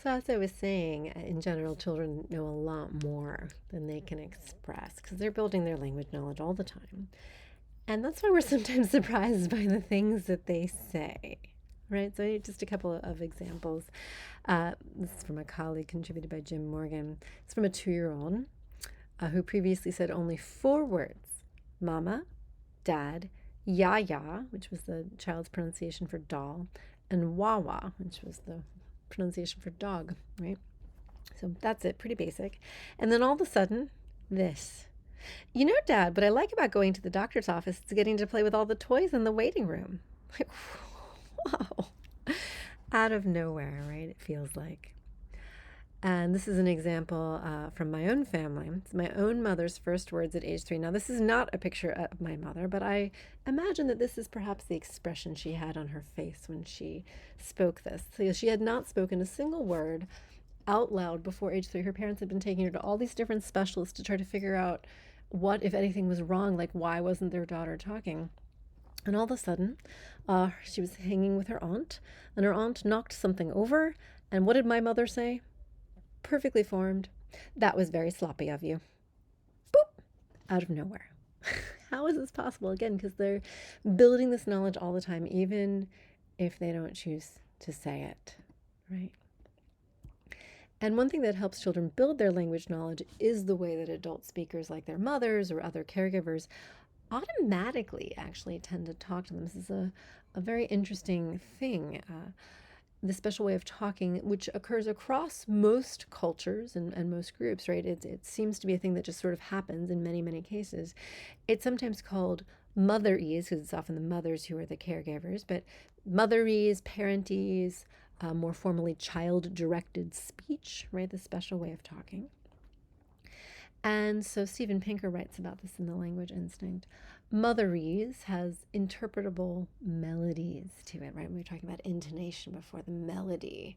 So, as I was saying, in general, children know a lot more than they can express because they're building their language knowledge all the time. And that's why we're sometimes surprised by the things that they say, right? So, just a couple of examples. This is from a colleague contributed by Jim Morgan. It's from a 2-year-old who previously said only 4 words: mama, dad, yaya, which was the child's pronunciation for doll, and wawa, which was the pronunciation for dog, right? So that's it, pretty basic. And then all of a sudden, this. You know, Dad, what I like about going to the doctor's office is getting to play with all the toys in the waiting room. Like, wow. Out of nowhere, right? It feels like. And this is an example from my own family. It's my own mother's first words at age 3. Now, this is not a picture of my mother, but I imagine that this is perhaps the expression she had on her face when she spoke this. So she had not spoken a single word out loud before age 3. Her parents had been taking her to all these different specialists to try to figure out what, if anything, was wrong, like why wasn't their daughter talking. And all of a sudden, she was hanging with her aunt, and her aunt knocked something over. And what did my mother say? Perfectly formed. That was very sloppy of you. Boop! Out of nowhere. How is this possible? Again, because they're building this knowledge all the time, even if they don't choose to say it, right? And one thing that helps children build their language knowledge is the way that adult speakers, like their mothers or other caregivers, automatically actually tend to talk to them. This is a very interesting thing. The special way of talking, which occurs across most cultures and most groups, right? It seems to be a thing that just sort of happens in many, many cases. It's sometimes called motherese, because it's often the mothers who are the caregivers, but motherese, parentese, more formally child-directed speech, right? The special way of talking. And so Steven Pinker writes about this in The Language Instinct. Motherese has interpretable melodies to it, right? We were talking about intonation before, the melody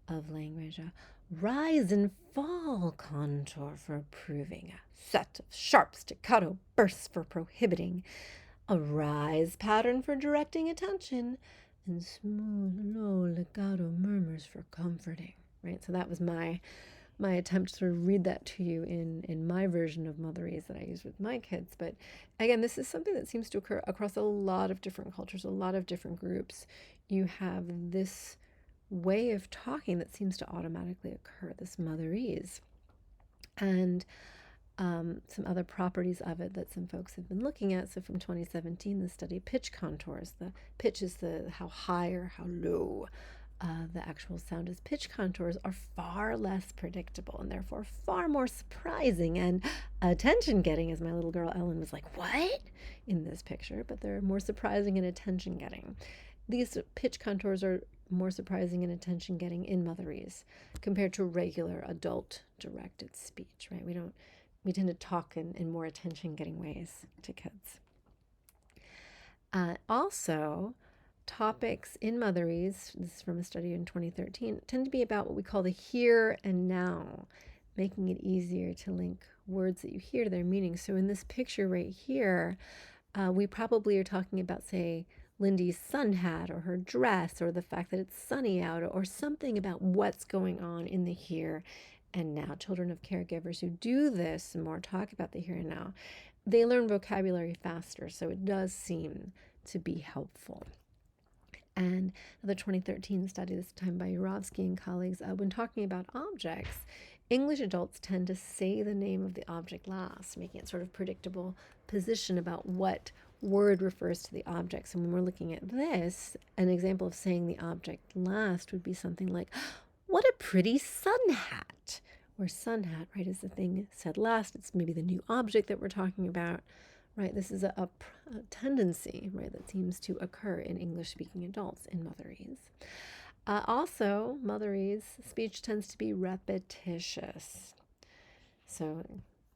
of language. A rise and fall contour for approving, a set of sharp staccato bursts for prohibiting, a rise pattern for directing attention, and smooth, low legato murmurs for comforting, right? So that was my attempt to sort of read that to you in my version of motherese that I use with my kids. But again, this is something that seems to occur across a lot of different cultures, a lot of different groups. You have this way of talking that seems to automatically occur, this motherese. And some other properties of it that some folks have been looking at. So from 2017, the study pitch contours. The pitch is the how high or how low the actual sound is. Pitch contours are far less predictable and therefore far more surprising and attention getting, as my little girl Ellen was like, what? In this picture, but they're more surprising and attention getting. These pitch contours are more surprising and attention getting in motherese compared to regular adult directed speech, right? We tend to talk in more attention getting ways to kids. Also, topics in motherese, this is from a study in 2013, tend to be about what we call the here and now, making it easier to link words that you hear to their meaning. So in this picture right here, we probably are talking about, say, Lindy's sun hat or her dress or the fact that it's sunny out or something about what's going on in the here and now. Children of caregivers who do this more talk about the here and now, they learn vocabulary faster, so it does seem to be helpful. And another 2013 study, this time by Yurovsky and colleagues, when talking about objects, English adults tend to say the name of the object last, making it sort of predictable position about what word refers to the object. So when we're looking at this, an example of saying the object last would be something like, what a pretty sun hat. Or sun hat, right, is the thing said last. It's maybe the new object that we're talking about, right? This is a tendency, right, that seems to occur in English-speaking adults in motherese. Also, motherese speech tends to be repetitious. So,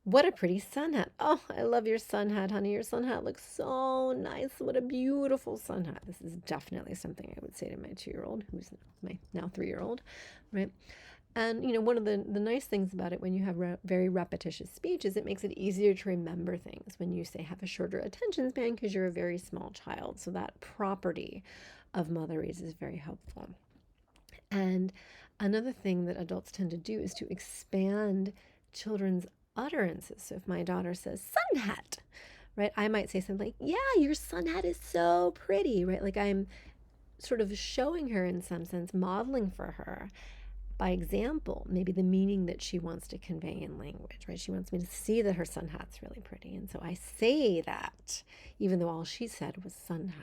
what a pretty sun hat. Oh, I love your sun hat, honey. Your sun hat looks so nice. What a beautiful sun hat. This is definitely something I would say to my 2-year-old, who's my now 3-year-old, right? And, one of the nice things about it when you have very repetitious speech is it makes it easier to remember things when you, say, have a shorter attention span because you're a very small child. So that property of motherese is very helpful. And Another thing that adults tend to do is to expand children's utterances. So if my daughter says sun hat, right, I might say something like, yeah, your sun hat is so pretty, right? Like I'm sort of showing her in some sense, modeling for her by example, maybe the meaning that she wants to convey in language, right? She wants me to see that her sun hat's really pretty. And so I say that, even though all she said was sun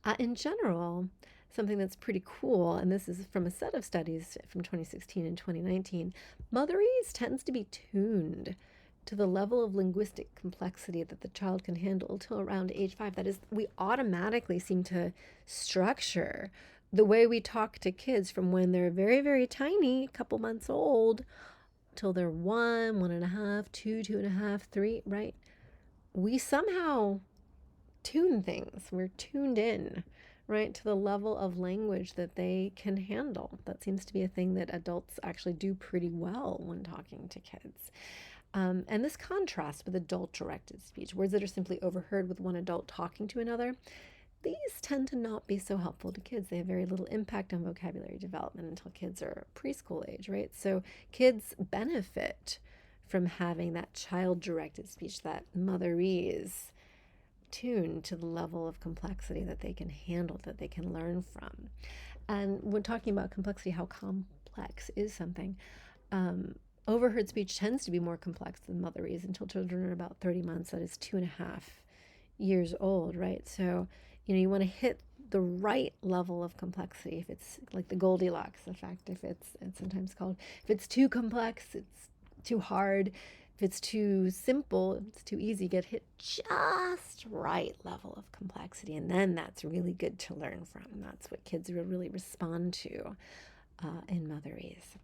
hat. In general, something that's pretty cool, and this is from a set of studies from 2016 and 2019, motherese tends to be tuned to the level of linguistic complexity that the child can handle till around age 5. That is, we automatically seem to structure the way we talk to kids from when they're very, very tiny, a couple months old, till they're 1.5, 2.5, 3, right? We somehow tune things. We're tuned in, right, to the level of language that they can handle. That seems to be a thing that adults actually do pretty well when talking to kids. And this contrasts with adult directed speech, words that are simply overheard with one adult talking to another. These tend to not be so helpful to kids. They have very little impact on vocabulary development until kids are preschool age, right? So kids benefit from having that child directed speech, that motherese, tuned to the level of complexity that they can handle, that they can learn from. And when talking about complexity, how complex is something, overheard speech tends to be more complex than motherese until children are about 30 months, that is 2.5 years old, right? So, you want to hit the right level of complexity. If it's like the Goldilocks effect, if it's sometimes called, if it's too complex, it's too hard. If it's too simple, it's too easy. Get hit just right level of complexity, and then that's really good to learn from. That's what kids will really respond to in motherese.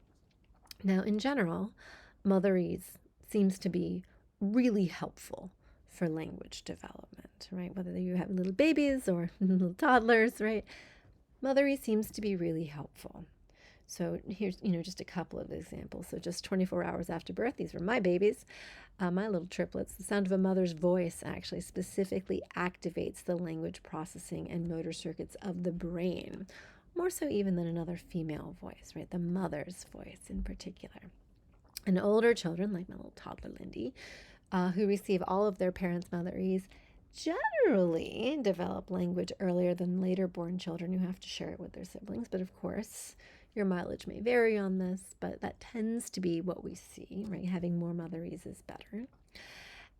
Now, in general, motherese seems to be really helpful for language development, right? Whether you have little babies or little toddlers, right? Motherese seems to be really helpful. So here's, just a couple of examples. So just 24 hours after birth, these were my babies, my little triplets. The sound of a mother's voice actually specifically activates the language processing and motor circuits of the brain, more so even than another female voice, right? The mother's voice in particular. And older children, like my little toddler Lindy, who receive all of their parents' motherese, generally develop language earlier than later born children who have to share it with their siblings. But of course, your mileage may vary on this, but that tends to be what we see, right? Having more motherese is better.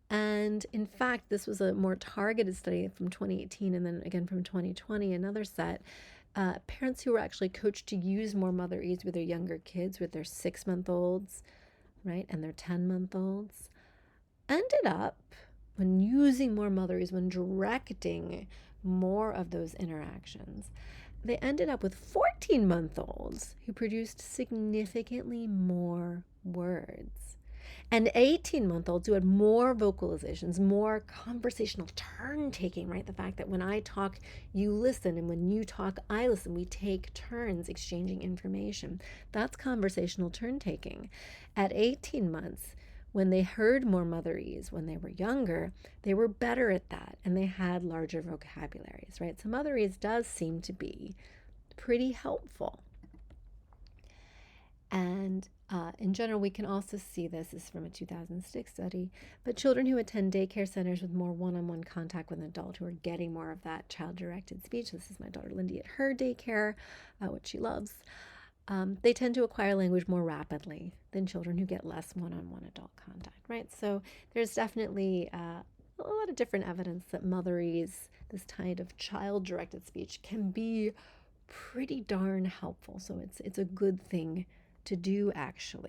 And in fact, this was a more targeted study from 2018 and then again from 2020, another set. Parents who were actually coached to use more motherese with their younger kids, with their 6-month-olds, right, and their 10-month-olds, ended up, when using more motherese, when directing more of those interactions, they ended up with 14-month-olds who produced significantly more words, and 18-month-olds who had more vocalizations, more conversational turn taking, right? The fact that when I talk, you listen, and when you talk, I listen. We take turns exchanging information. That's conversational turn taking. At 18 months, when they heard more motherese when they were younger, they were better at that and they had larger vocabularies, right? So motherese does seem to be pretty helpful. And in general, we can also see this is from a 2006 study, but children who attend daycare centers with more one-on-one contact with an adult who are getting more of that child-directed speech, this is my daughter Lindy at her daycare, what she loves, they tend to acquire language more rapidly than children who get less one-on-one adult contact, right? So there's definitely a lot of different evidence that motherese, this kind of child-directed speech, can be pretty darn helpful. So it's a good thing to do, actually.